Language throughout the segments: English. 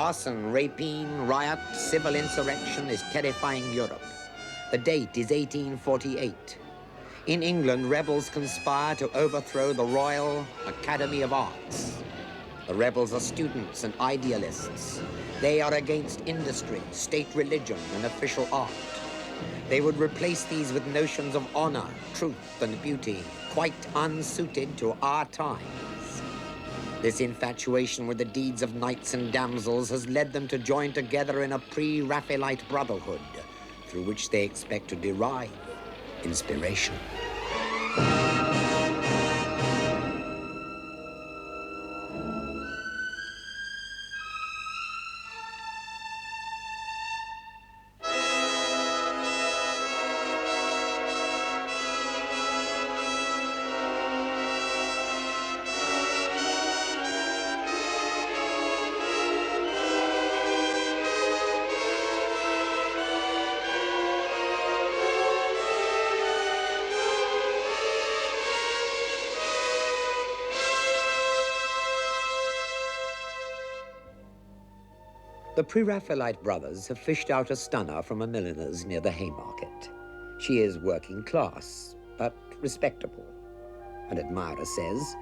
Arson, rapine, riot, civil insurrection is terrifying Europe. The date is 1848. In England, rebels conspire to overthrow the Royal Academy of Arts. The rebels are students and idealists. They are against industry, state religion, and official art. They would replace these with notions of honor, truth, and beauty, quite unsuited to our times. This infatuation with the deeds of knights and damsels has led them to join together in a pre-Raphaelite brotherhood, through which they expect to derive inspiration. The Pre-Raphaelite brothers have fished out a stunner from a milliner's near the Haymarket. She is working class, but respectable. An admirer says,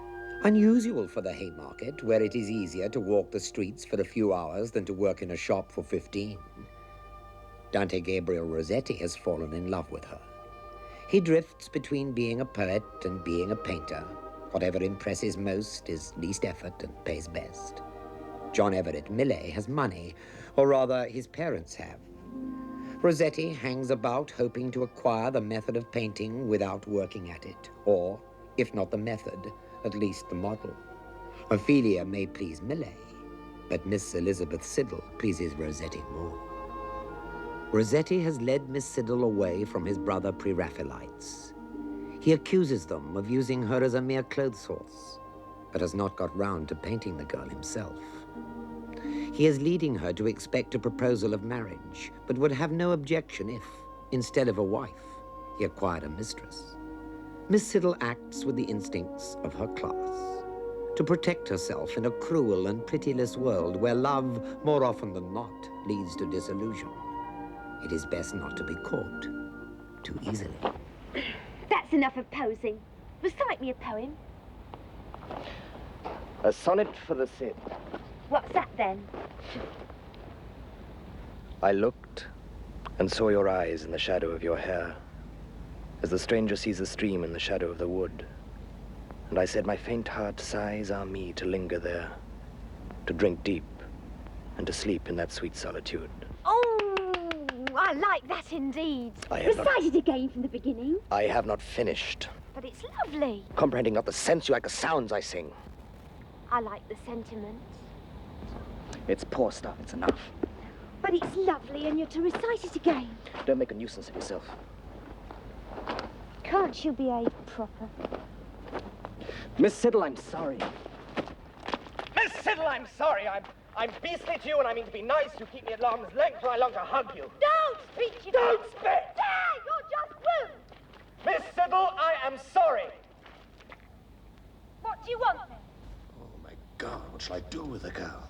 unusual for the Haymarket, where it is easier to walk the streets for a few hours than to work in a shop for 15. Dante Gabriel Rossetti has fallen in love with her. He drifts between being a poet and being a painter. Whatever impresses most is least effort and pays best. John Everett Millais has money, or rather his parents have. Rossetti hangs about hoping to acquire the method of painting without working at it, or, if not the method, at least the model. Ophelia may please Millais, but Miss Elizabeth Siddal pleases Rossetti more. Rossetti has led Miss Siddal away from his brother Pre-Raphaelites. He accuses them of using her as a mere clothes horse, but has not got round to painting the girl himself. He is leading her to expect a proposal of marriage, but would have no objection if, instead of a wife, he acquired a mistress. Miss Siddal acts with the instincts of her class, to protect herself in a cruel and pitiless world where love, more often than not, leads to disillusion. It is best not to be caught too easily. That's enough of posing. Recite me a poem. A sonnet for the Cid. What's that, then? I looked and saw your eyes in the shadow of your hair, as the stranger sees a stream in the shadow of the wood. And I said, my faint heart sighs are me to linger there, to drink deep, and to sleep in that sweet solitude. Oh, I like that indeed. Recite it again from the beginning. I have not finished. But it's lovely. Comprehending not the sense, you like the sounds I sing. I like the sentiment. It's poor stuff, it's enough. But it's lovely, and you're to recite it again. Don't make a nuisance of yourself. Can't you behave proper? Miss Siddal, I'm sorry. Miss Siddal, I'm sorry. I'm beastly to you, and I mean to be nice. You keep me at arm's length, or I long to hug you. Don't speak, you Don't spit! There, you're just rude. Miss Siddal, I am sorry. What do you want, then? Oh, my God, what shall I do with the girl?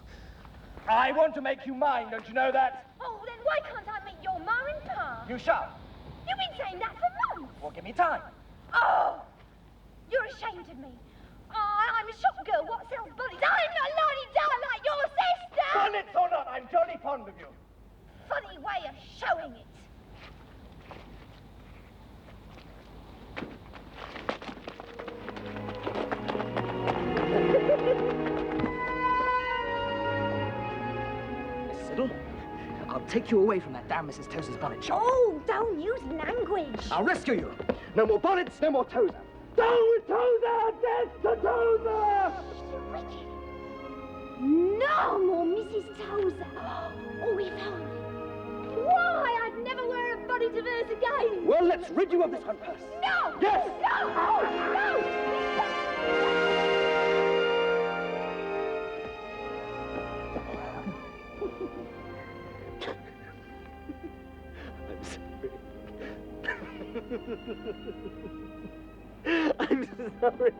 I want to make you mine, don't you know that? Oh, then why can't I meet your ma and pa? You shall. You've been saying that for months. Well, give me time. Oh, you're ashamed of me. Oh, I'm a shop girl. What sells bonnets? I'm not la-di-da like your sister. Bonnets or not, I'm jolly fond of you. Funny way of showing it. I'll take you away from that damn Mrs. Tozer's bonnet shop. Oh, don't use language. I'll rescue you. No more bonnets, no more Tozer. Down with Tozer! Death to Tozer! No more Mrs. Tozer. Oh, we found it. Why? I'd never wear a bonnet of hers again. Well, let's rid you of this one first. No! Yes! No! No! I'm sorry.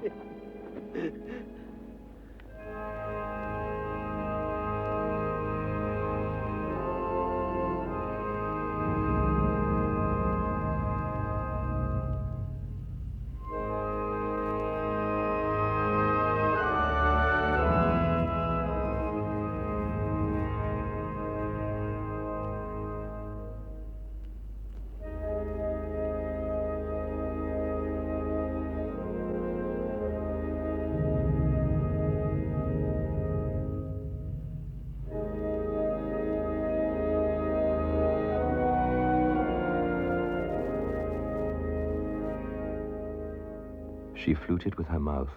She fluted with her mouth,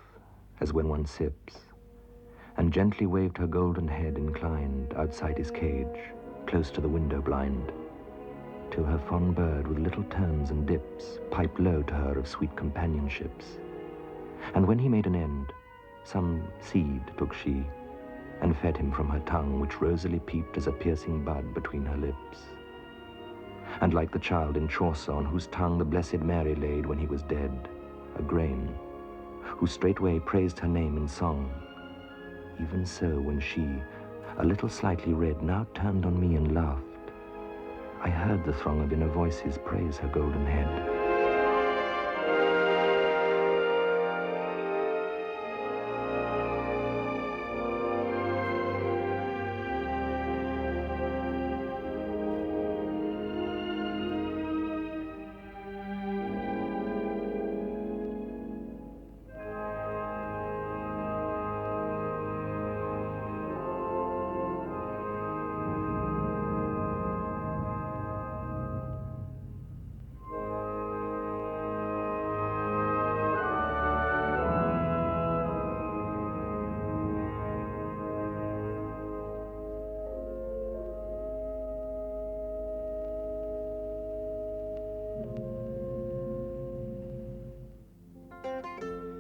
as when one sips, and gently waved her golden head inclined outside his cage, close to the window blind, till her fond bird with little turns and dips piped low to her of sweet companionships. And when he made an end, some seed took she, and fed him from her tongue, which rosily peeped as a piercing bud between her lips. And like the child in Chaucer, on whose tongue the Blessed Mary laid when he was dead, a grain, who straightway praised her name in song, even so when she, a little slightly red, now turned on me and laughed, I heard the throng of inner voices praise her golden head.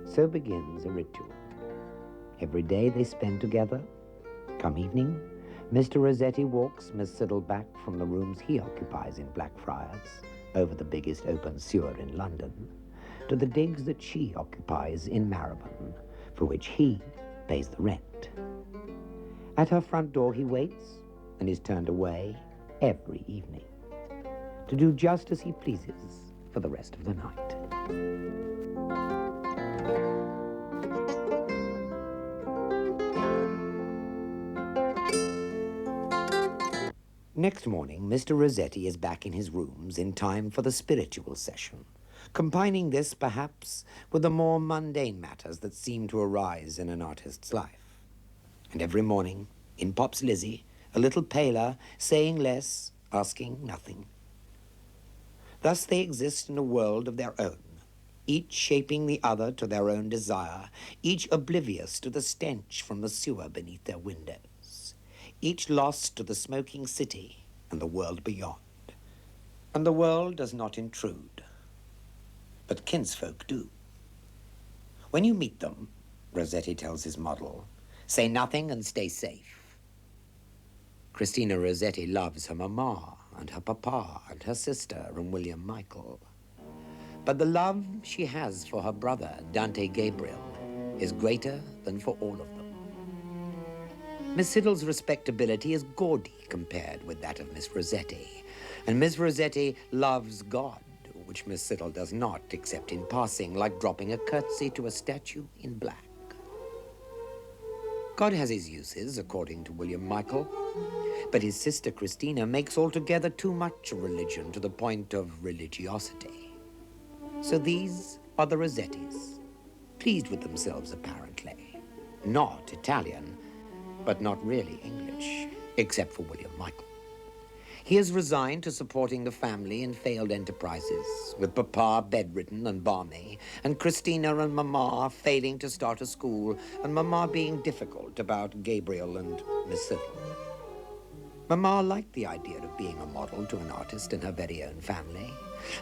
So begins a ritual. Every day they spend together. Come evening, Mr. Rossetti walks Miss Siddle back from the rooms he occupies in Blackfriars, over the biggest open sewer in London, to the digs that she occupies in Marylebone, for which he pays the rent. At her front door he waits and is turned away every evening, to do just as he pleases for the rest of the night. Next morning, Mr. Rossetti is back in his rooms in time for the spiritual session, combining this, perhaps, with the more mundane matters that seem to arise in an artist's life. And every morning, in pops Lizzie, a little paler, saying less, asking nothing. Thus they exist in a world of their own, each shaping the other to their own desire, each oblivious to the stench from the sewer beneath their windows, each lost to the smoking city and the world beyond. And the world does not intrude, but kinsfolk do. When you meet them, Rossetti tells his model, say nothing and stay safe. Christina Rossetti loves her mamma and her papa and her sister and William Michael. But the love she has for her brother, Dante Gabriel, is greater than for all of them. Miss Siddle's respectability is gaudy compared with that of Miss Rossetti, and Miss Rossetti loves God, which Miss Siddle does not, except in passing, like dropping a curtsy to a statue in black. God has his uses, according to William Michael, but his sister Christina makes altogether too much of religion to the point of religiosity. So these are the Rossettis, pleased with themselves apparently, not Italian, but not really English, except for William Michael. He is resigned to supporting the family in failed enterprises, with Papa bedridden and balmy, and Christina and Mamma failing to start a school, and Mamma being difficult about Gabriel and Miss Siddle. Mamma liked the idea of being a model to an artist in her very own family,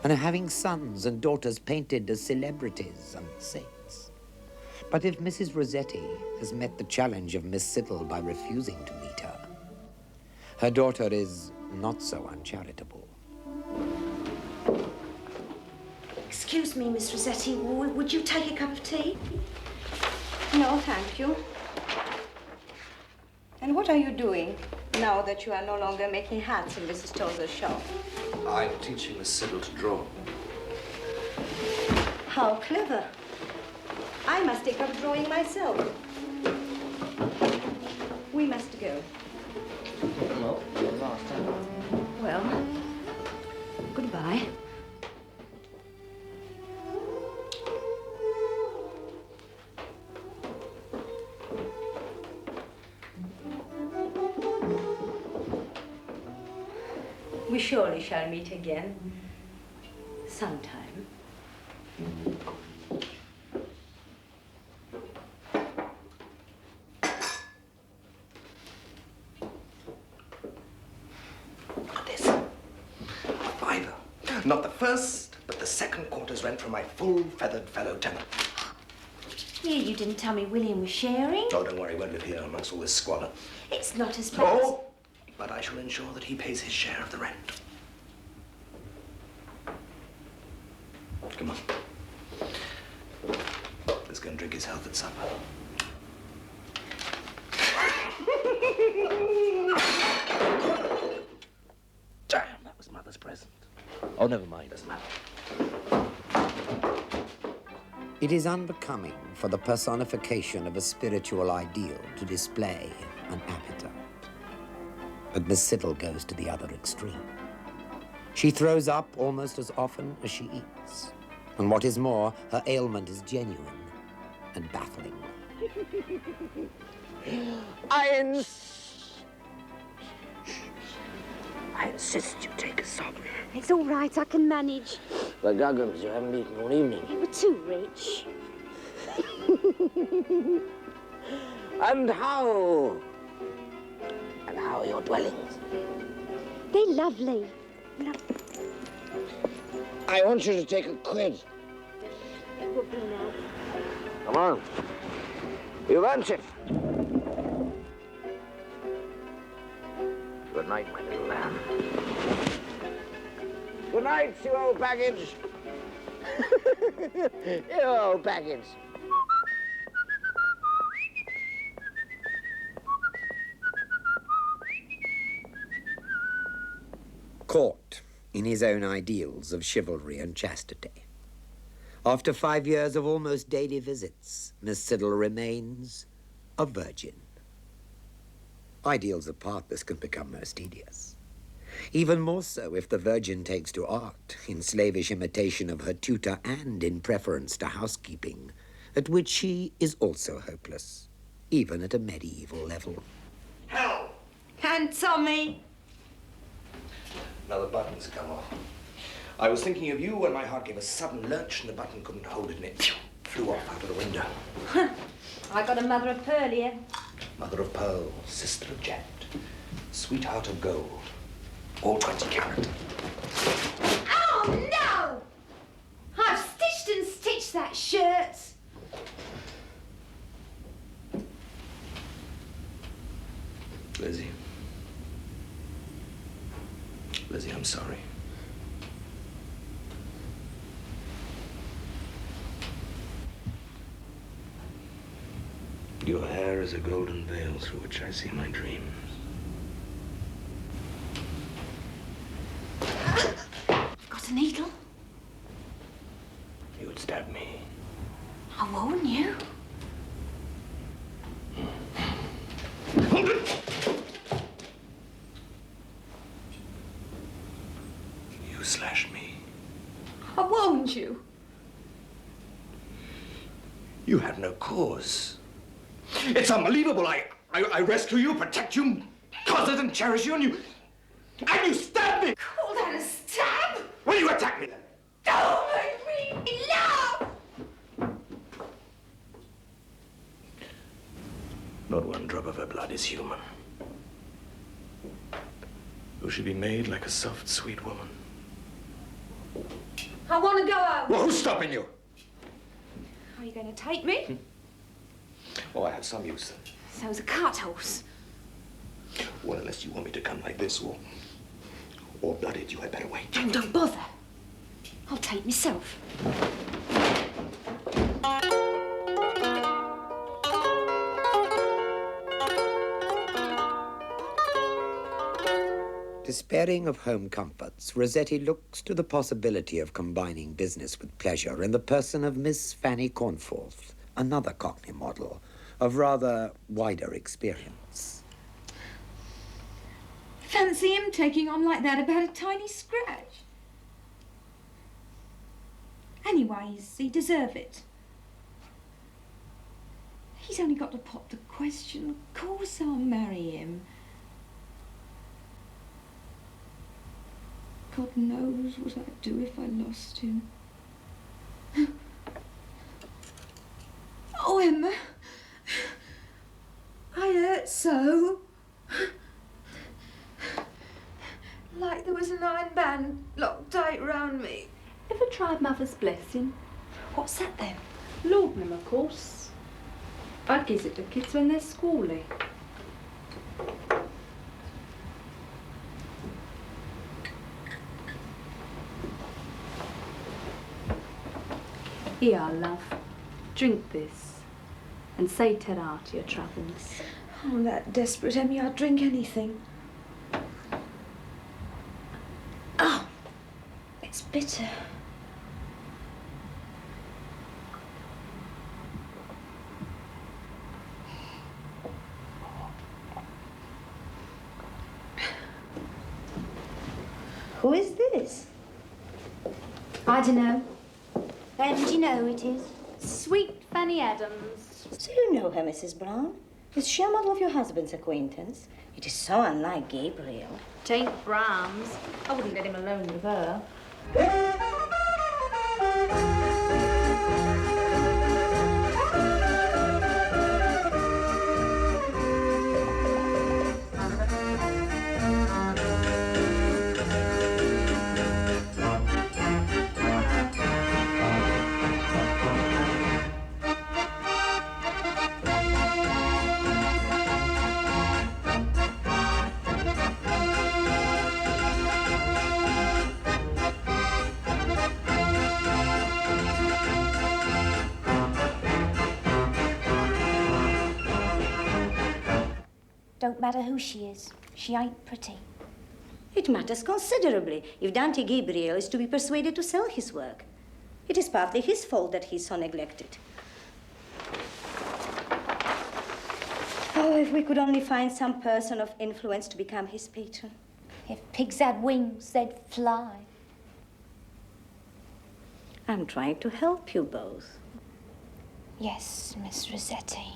and of having sons and daughters painted as celebrities and saints. But if Mrs. Rossetti has met the challenge of Miss Siddle by refusing to meet her, her daughter is not so uncharitable. Excuse me, Miss Rossetti, would you take a cup of tea? No, thank you. And what are you doing now that you are no longer making hats in Mrs. Tozer's shop? I'm teaching Miss Siddle to draw. How clever. I must take up drawing myself. We must go. Well, goodbye. We surely shall meet again sometime. Not the first, but the second quarter's rent from my full-feathered fellow tenant. Here, you didn't tell me William was sharing. Oh, don't worry, he won't live here amongst all this squalor. It's not as bad as... Oh, but I shall ensure that he pays his share of the rent. Come on. Let's go and drink his health at supper. Damn, that was Mother's present. Oh, never mind, doesn't matter. It is unbecoming for the personification of a spiritual ideal to display an appetite. But Miss Siddle goes to the other extreme. She throws up almost as often as she eats. And what is more, her ailment is genuine and baffling. I insist you take a sob. It's all right, I can manage. The Guggins, you haven't eaten all evening. You were too rich. And how are your dwellings? They're lovely. I want you to take a quid. It will be now. Come on. You want it? Good night, my little lamb. Good night, you old baggage. You old baggage. Caught in his own ideals of chivalry and chastity. After 5 years of almost daily visits, Miss Siddle remains a virgin. Ideals apart, this can become most tedious. Even more so if the virgin takes to art, in slavish imitation of her tutor and in preference to housekeeping, at which she is also hopeless, even at a medieval level. Hell! And Tommy. Now the button's come off. I was thinking of you when my heart gave a sudden lurch and the button couldn't hold it and it flew off out of the window. I got a mother of pearl here. Mother of pearl, sister of jet, sweetheart of gold, all 20 carat. Oh, no! I've stitched and stitched that shirt. Lizzie. Lizzie, I'm sorry. Your hair is a golden veil through which I see my dreams. I've got a needle. You would stab me. I warn you. Hold it! You slashed me. I warned you. You had no cause. It's unbelievable. I rescue you, protect you, cosset and cherish you, and you stabbed me! Call that a stab? Will you attack me then? Don't make me laugh! Not one drop of her blood is human. Who should be made like a soft, sweet woman? I want to go home. Well, who's stopping you? Are you going to take me? Oh, I have some use. So's a cart horse. Well, unless you want me to come like this or blooded, you had better wait. Don't bother. I'll take myself. Despairing of home comforts, Rossetti looks to the possibility of combining business with pleasure in the person of Miss Fanny Cornforth, another Cockney model of rather wider experience. Fancy him taking on like that about a tiny scratch. Anyways, he deserve it. He's only got to pop the question. Of course I'll marry him. God knows what I'd do if I lost him. Oh, Emma. I hurt so. Like there was an iron band locked tight round me. Ever tried Mother's Blessing? What's that then? Laudanum, of course. I gives it to kids when they're squally. Here, love. Drink this. And say ta-ra to your troubles. I'm that desperate, Emmy, I'd drink anything. Oh, it's bitter. Who is this? I don't know. Do you know who it is? Sweet Fanny Adams. So you know her, Mrs. Brown? Is she a model of your husband's acquaintance? It is so unlike Gabriel. Tain't Brahms. I wouldn't let him alone with her. Don't matter who she is. She ain't pretty. It matters considerably if Dante Gabriel is to be persuaded to sell his work. It is partly his fault that he's so neglected. Oh, if we could only find some person of influence to become his patron. If pigs had wings, they'd fly. I'm trying to help you both. Yes, Miss Rossetti.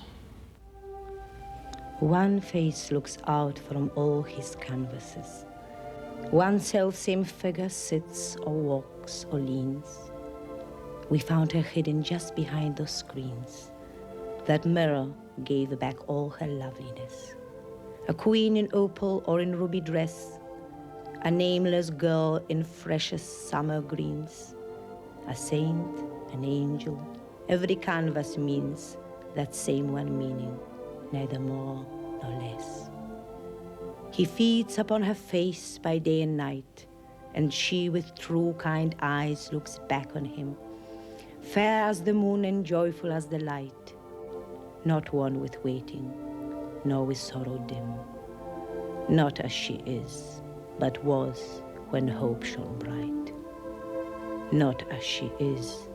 One face looks out from all his canvases. One self-same figure sits or walks or leans. We found her hidden just behind those screens. That mirror gave back all her loveliness. A queen in opal or in ruby dress, a nameless girl in freshest summer greens, a saint, an angel. Every canvas means that same one meaning, neither more nor less. He feeds upon her face by day and night, and she with true kind eyes looks back on him, fair as the moon and joyful as the light, not one with waiting, nor with sorrow dim, not as she is, but was when hope shone bright, not as she is,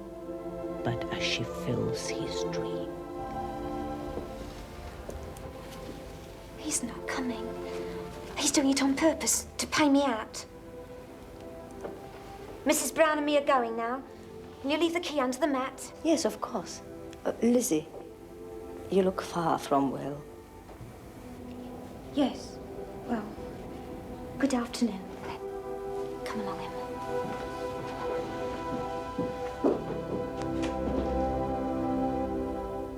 but as she fills his dream. He's not coming. He's doing it on purpose, to pay me out. Mrs. Brown and me are going now. Can you leave the key under the mat? Yes, of course. Lizzie, you look far from well. Yes. Well, good afternoon. Come along, Emma.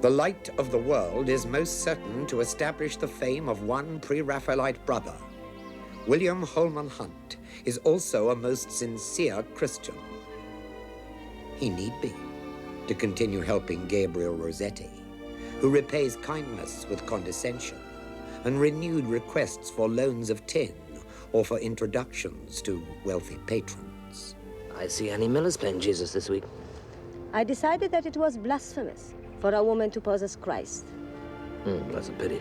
The light of the world is most certain to establish the fame of one pre-Raphaelite brother. William Holman Hunt is also a most sincere Christian. He need be to continue helping Gabriel Rossetti, who repays kindness with condescension and renewed requests for loans of tin or for introductions to wealthy patrons. I see Annie Miller's playing Jesus this week. I decided that it was blasphemous for a woman to pose as Christ. That's a pity.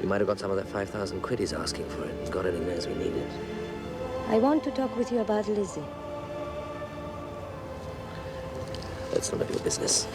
We might have got some of that 5,000 quid he's asking for it. God only knows we need it. I want to talk with you about Lizzie. That's none of your business.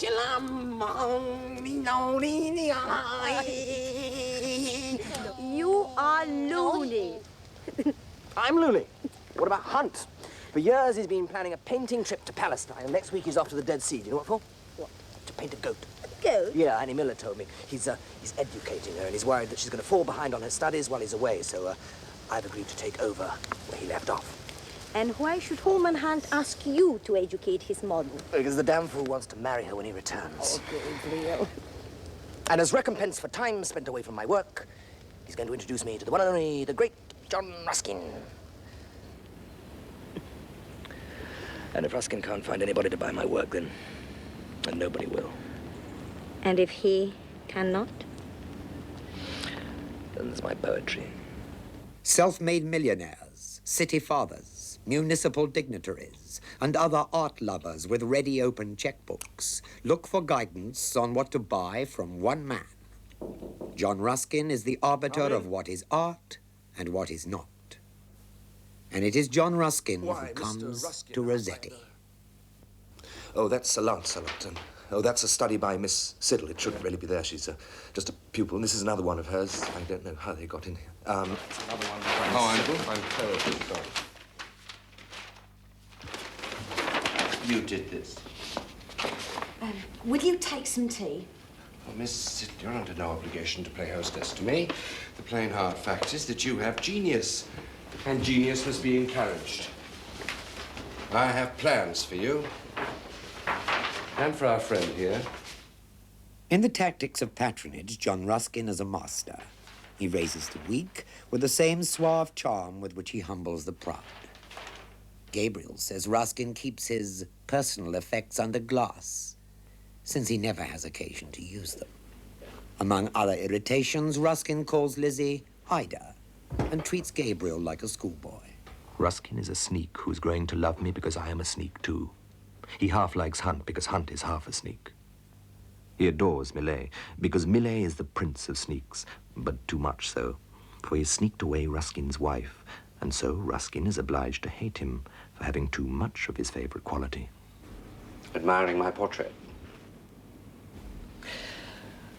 You are loony. I'm loony. What about Hunt? For years he's been planning a painting trip to Palestine, and next week he's off to the Dead Sea. Do you know what for? What? To paint a goat. Goat? Yeah, Annie Miller told me. He's educating her, and he's worried that she's going to fall behind on her studies while he's away, so I've agreed to take over where he left off. And why should Holman Hunt ask you to educate his model? Because the damn fool wants to marry her when he returns. Oh, Gabriel. And as recompense for time spent away from my work, he's going to introduce me to the one and only, the great John Ruskin. And if Ruskin can't find anybody to buy my work, then nobody will. And if he cannot? Then there's my poetry. Self-made millionaires, city fathers, municipal dignitaries, and other art lovers with ready open checkbooks look for guidance on what to buy from one man. John Ruskin is the arbiter of what is art and what is not. And it is John Ruskin who comes to Rossetti. Oh, that's a Lancelot. And, oh, that's a study by Miss Siddle. It shouldn't really be there. She's just a pupil. And this is another one of hers. I don't know how they got in here. It's another one by I'm terribly sorry. You did this. Will you take some tea? Well, Miss Siddle, you're under no obligation to play hostess to me. The plain hard fact is that you have genius. And genius must be encouraged. I have plans for you. And for our friend here. In the tactics of patronage, John Ruskin is a master. He raises the weak with the same suave charm with which he humbles the proud. Gabriel says Ruskin keeps his personal effects under glass, since he never has occasion to use them. Among other irritations, Ruskin calls Lizzie Ida and treats Gabriel like a schoolboy. Ruskin is a sneak who's growing to love me because I am a sneak too. He half likes Hunt because Hunt is half a sneak. He adores Millet because Millet is the prince of sneaks, but too much so, for he sneaked away Ruskin's wife, and so Ruskin is obliged to hate him for having too much of his favorite quality. Admiring my portrait?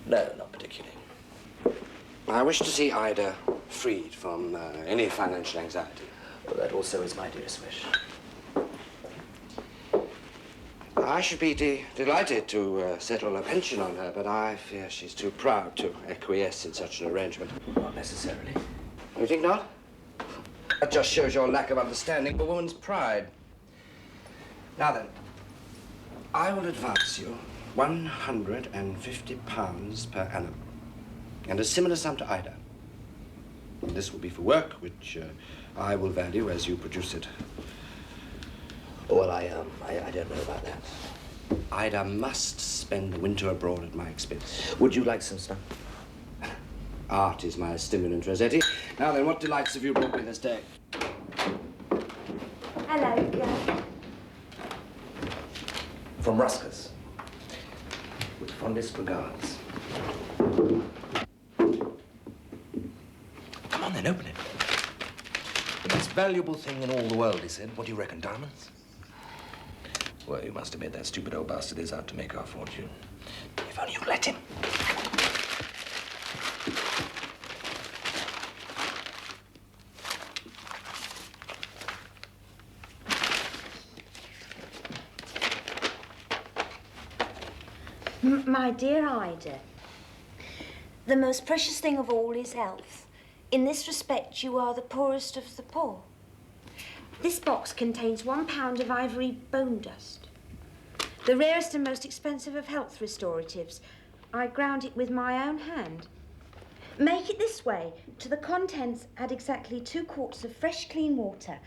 No, not particularly. I wish to see Ida freed from any financial anxiety. Well, that also is my dearest wish. I should be delighted to settle a pension on her, but I fear she's too proud to acquiesce in such an arrangement. Not necessarily. You think not? That just shows your lack of understanding of a woman's pride. Now then, I will advance you £150 per annum, and a similar sum to Ida. This will be for work which I will value as you produce it. Well, I don't know about that. Ida must spend the winter abroad at my expense. Would you like some stuff? Art is my stimulant, Rossetti. Now then, what delights have you brought me this day? Hello, girl. From Rusker's. With fondest regards. Come on then, open it. The most valuable thing in all the world, he said. What do you reckon, diamonds? Well, you must admit that stupid old bastard is out to make our fortune. If only you'd let him. My dear Ida, the most precious thing of all is health. In this respect, you are the poorest of the poor. This box contains 1 pound of ivory bone dust, the rarest and most expensive of health restoratives. I ground it with my own hand. Make it this way. To the contents, add exactly 2 quarts of fresh, clean water.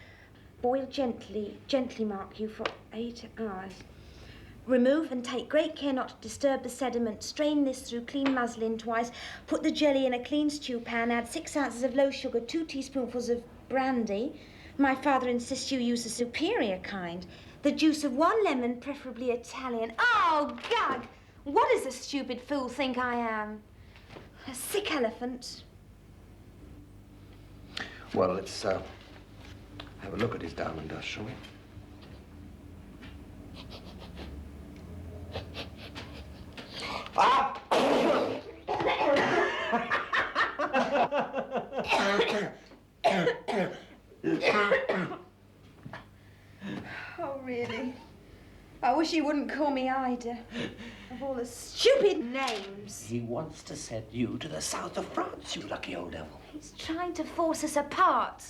Boil gently, mark you, for 8 hours. Remove and take great care not to disturb the sediment. Strain this through clean muslin twice. Put the jelly in a clean stew pan. Add 6 ounces of low sugar, 2 teaspoonfuls of brandy. My father insists you use the superior kind. The juice of 1 lemon, preferably Italian. Oh, gag! What does the stupid fool think I am? A sick elephant. Well, let's have a look at his diamond dust, shall we? wish he wouldn't call me Ida. Of all the stupid names. He wants to send you to the south of France, you lucky old devil. He's trying to force us apart.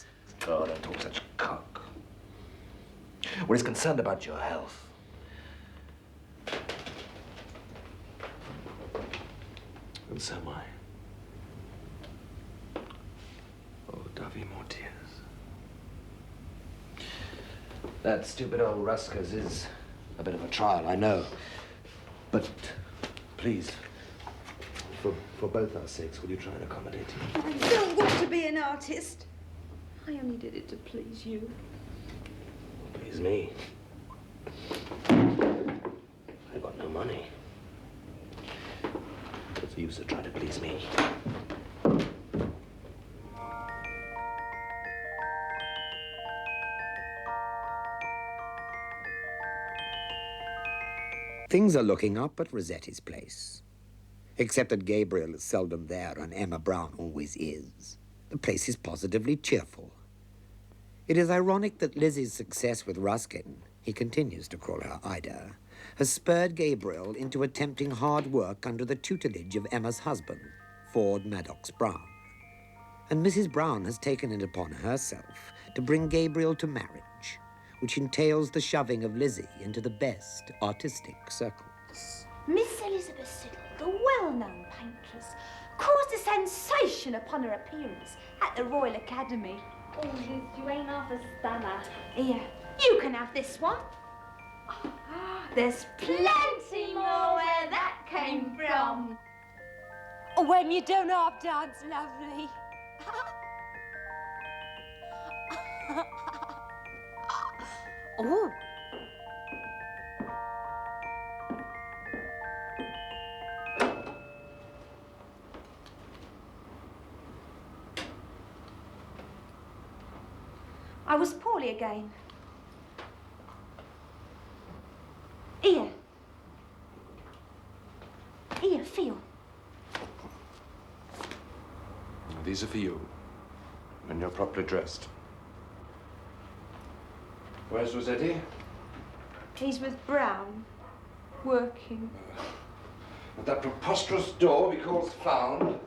Oh, don't talk such cock. Well, he's concerned about your health. And so am I. Oh, Davy, more tears. That stupid old Ruskers is a bit of a trial, I know. But please, for both our sakes, will you try and accommodate him? I don't want to be an artist. I only did it to please you. Please me. I've got no money. What's the use of trying to please me? Things are looking up at Rossetti's place. Except that Gabriel is seldom there and Emma Brown always is. The place is positively cheerful. It is ironic that Lizzie's success with Ruskin, he continues to call her Ida, has spurred Gabriel into attempting hard work under the tutelage of Emma's husband, Ford Maddox Brown. And Mrs. Brown has taken it upon herself to bring Gabriel to marriage, which entails the shoving of Lizzie into the best artistic circles. Miss Elizabeth Siddle, the well-known paintress, caused a sensation upon her appearance at the Royal Academy. Oh, Liz, you ain't half a stunner. Here, you can have this one. There's plenty more where that came from. When you don't half dance, lovely. Oh. I was poorly again. Here. Here, feel. These are for you, when you're properly dressed. Where's Rossetti? He's with Brown, working. At that preposterous door we calls found.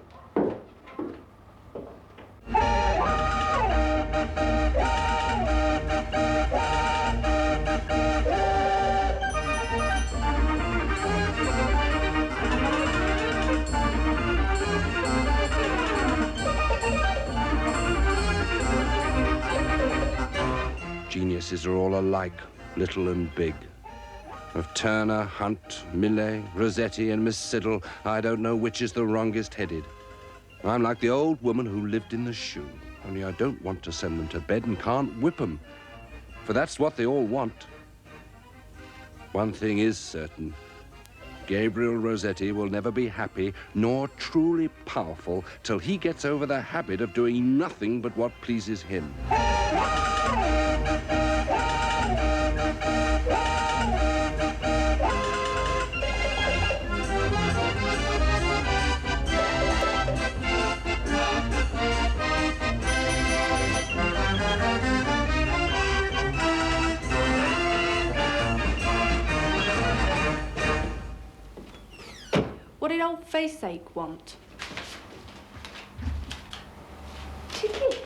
Geniuses are all alike, little and big. Of Turner, Hunt, Millet, Rossetti, and Miss Siddle, I don't know which is the wrongest headed. I'm like the old woman who lived in the shoe, only I don't want to send them to bed and can't whip them, for that's what they all want. One thing is certain. Gabriel Rossetti will never be happy nor truly powerful till he gets over the habit of doing nothing but what pleases him. What did old Faceache want? Tickets.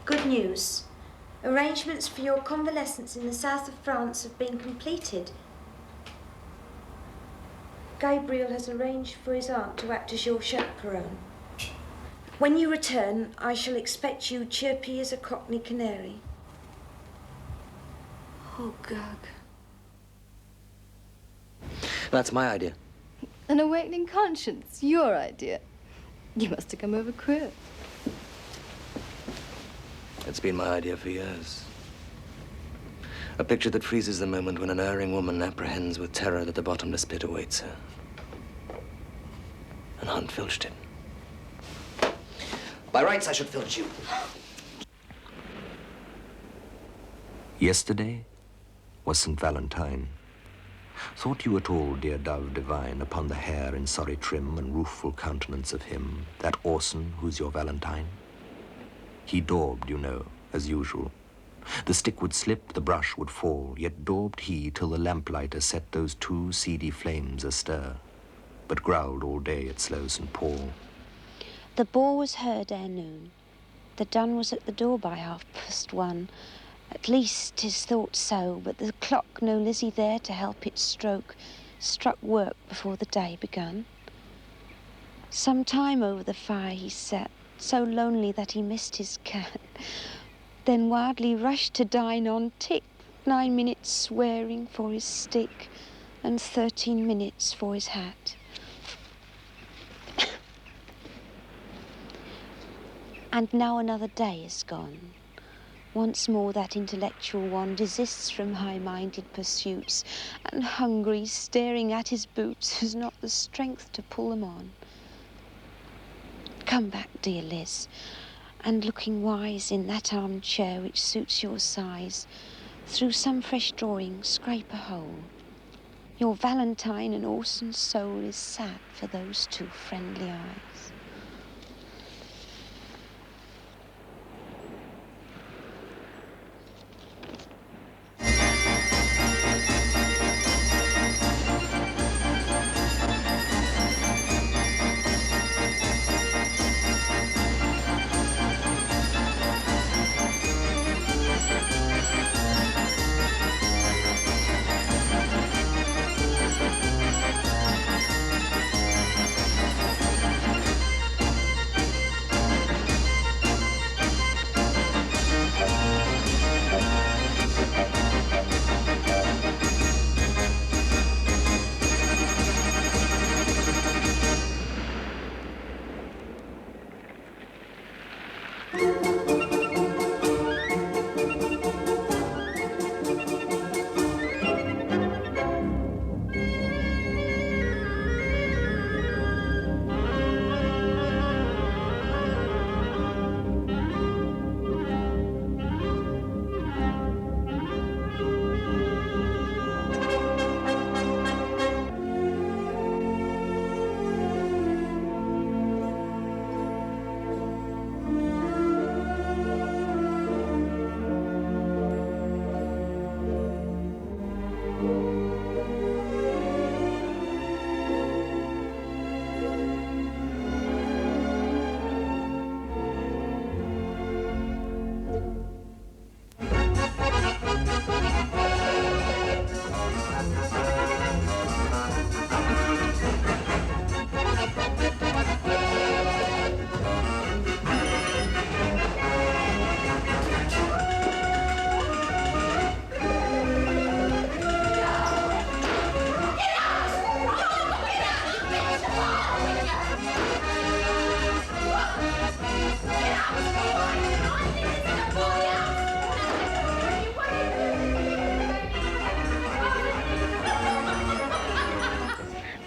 Good news. Arrangements for your convalescence in the south of France have been completed. Gabriel has arranged for his aunt to act as your chaperone. When you return, I shall expect you chirpy as a Cockney canary. Oh, Gug. That's my idea. An awakening conscience, your idea. You must have come over queer. It's been my idea for years. A picture that freezes the moment when an erring woman apprehends with terror that the bottomless pit awaits her. And Hunt filched it. By rights, I should filch you. Yesterday was St. Valentine. Thought you at all, dear dove divine, upon the hair in sorry trim and rueful countenance of him, that Orson who's your Valentine? He daubed, you know, as usual, The stick would slip, the brush would fall, yet daubed he till the lamplighter set those two seedy flames astir, but growled all day at slow St. Paul. The ball was heard ere noon. The dun was at the door by 1:30. At least 'tis thought so, but the clock, no Lizzie there to help it stroke, struck work before the day begun. Some time over the fire he sat, so lonely that he missed his cat, then wildly rushed to dine on tick, 9 minutes swearing for his stick, and 13 minutes for his hat. And now another day is gone. Once more that intellectual one desists from high-minded pursuits, and hungry, staring at his boots, has not the strength to pull them on. Come back, dear Liz, and looking wise in that armchair which suits your size, through some fresh drawing scrape a hole. Your Valentine and Orson soul is sad for those two friendly eyes.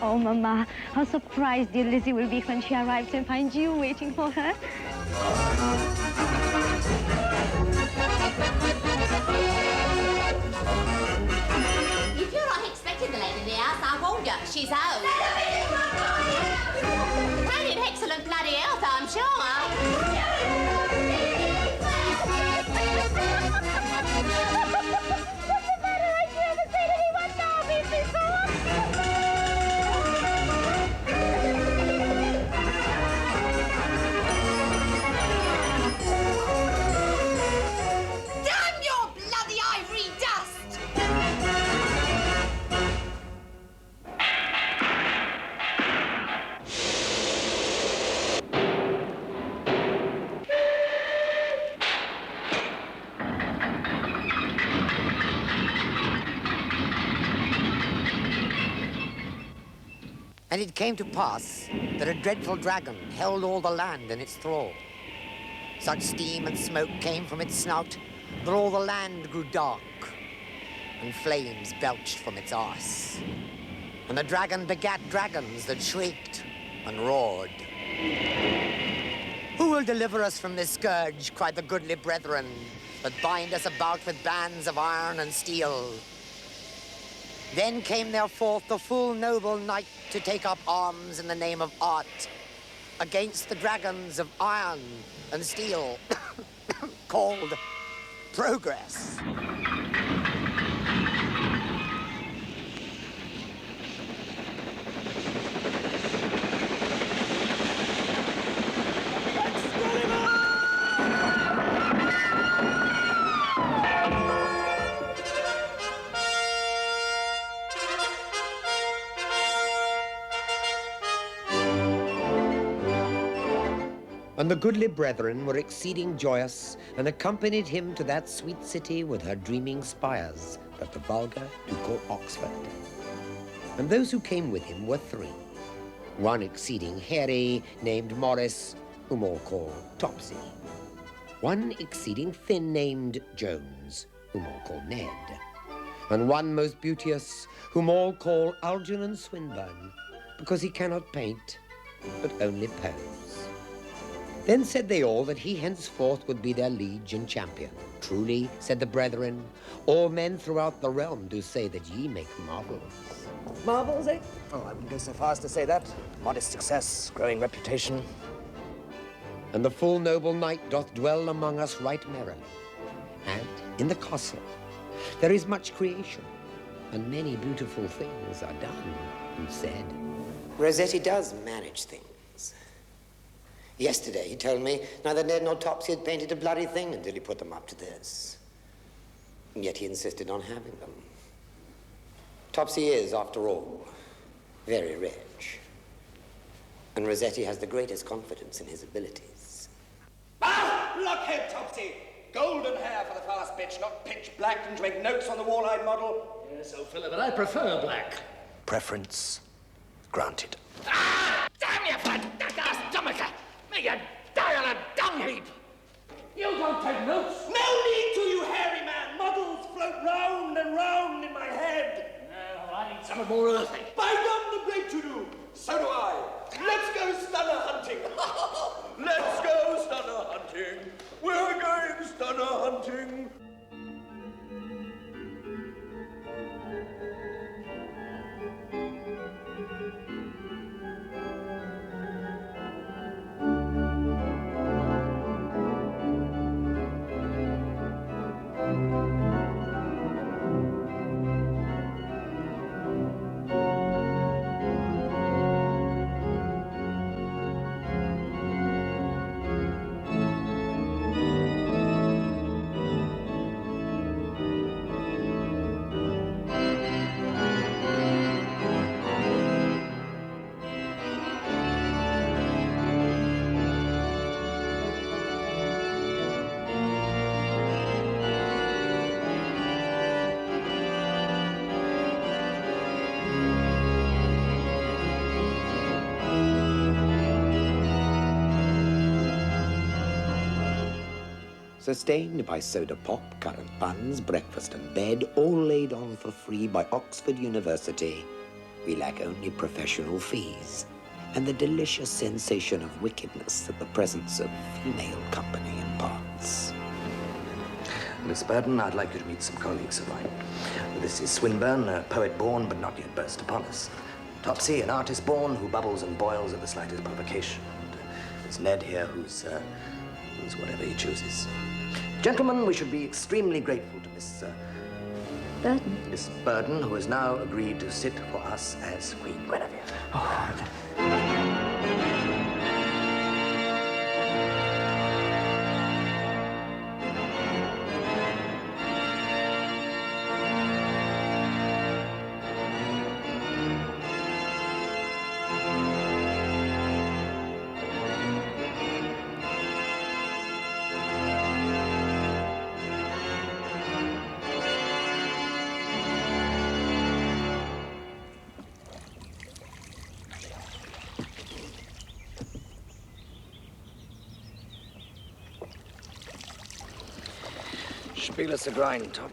Oh, Mama, how surprised dear Lizzie will be when she arrives and finds you waiting for her. If you're not expecting the lady in the house, I warned you. She's home. And in excellent bloody health, I'm sure. What's the matter? I haven't seen anyone know me before. Damn your bloody ivory dust! And it came to pass that a dreadful dragon held all the land in its thrall. Such steam and smoke came from its snout that all the land grew dark, and flames belched from its arse. And the dragon begat dragons that shrieked and roared. Who will deliver us from this scourge, cried the goodly brethren, that bind us about with bands of iron and steel. Then came there forth the full noble knight to take up arms in the name of art against the dragons of iron and steel, called progress. And the goodly brethren were exceeding joyous, and accompanied him to that sweet city with her dreaming spires, that the vulgar do call Oxford. And those who came with him were three. One exceeding hairy, named Morris, whom all call Topsy. One exceeding thin, named Jones, whom all call Ned. And one most beauteous, whom all call Algernon Swinburne, because he cannot paint, but only pose. Then said they all that he henceforth would be their liege and champion. Truly, said the brethren, all men throughout the realm do say that ye make marvels. Marvels, eh? Oh, I wouldn't go so far as to say that. Modest success, growing reputation. And the full noble knight doth dwell among us right merrily. And in the castle there is much creation, and many beautiful things are done and said. Rossetti does manage things. Yesterday he told me neither Ned nor Topsy had painted a bloody thing until he put them up to this. And yet he insisted on having them. Topsy is, after all, very rich. And Rossetti has the greatest confidence in his abilities. Ah! Blockhead, Topsy! Golden hair for the fast bitch, not pitch black and to make notes on the wall-eyed model. Yes, old fellow, but I prefer black. Preference granted. Ah! Damn you, fat-ass stomacher! May you die on a dung heap! You don't take notes! No need to, you hairy man! Models float round and round in my head. No, I need something more earthy. By God, the great you do! So do I. Let's go stunner hunting. Let's go stunner hunting. We're going stunner hunting. Sustained by soda pop, currant buns, breakfast and bed, all laid on for free by Oxford University, we lack only professional fees and the delicious sensation of wickedness that the presence of female company imparts. Miss Burton, I'd like you to meet some colleagues of mine. This is Swinburne, a poet born but not yet burst upon us. Topsy, an artist born who bubbles and boils at the slightest provocation. And there's Ned here who's whatever he chooses. Gentlemen, we should be extremely grateful to Miss Burton. Miss Burton, who has now agreed to sit for us as Queen Guinevere. Spiel us a grind, Top.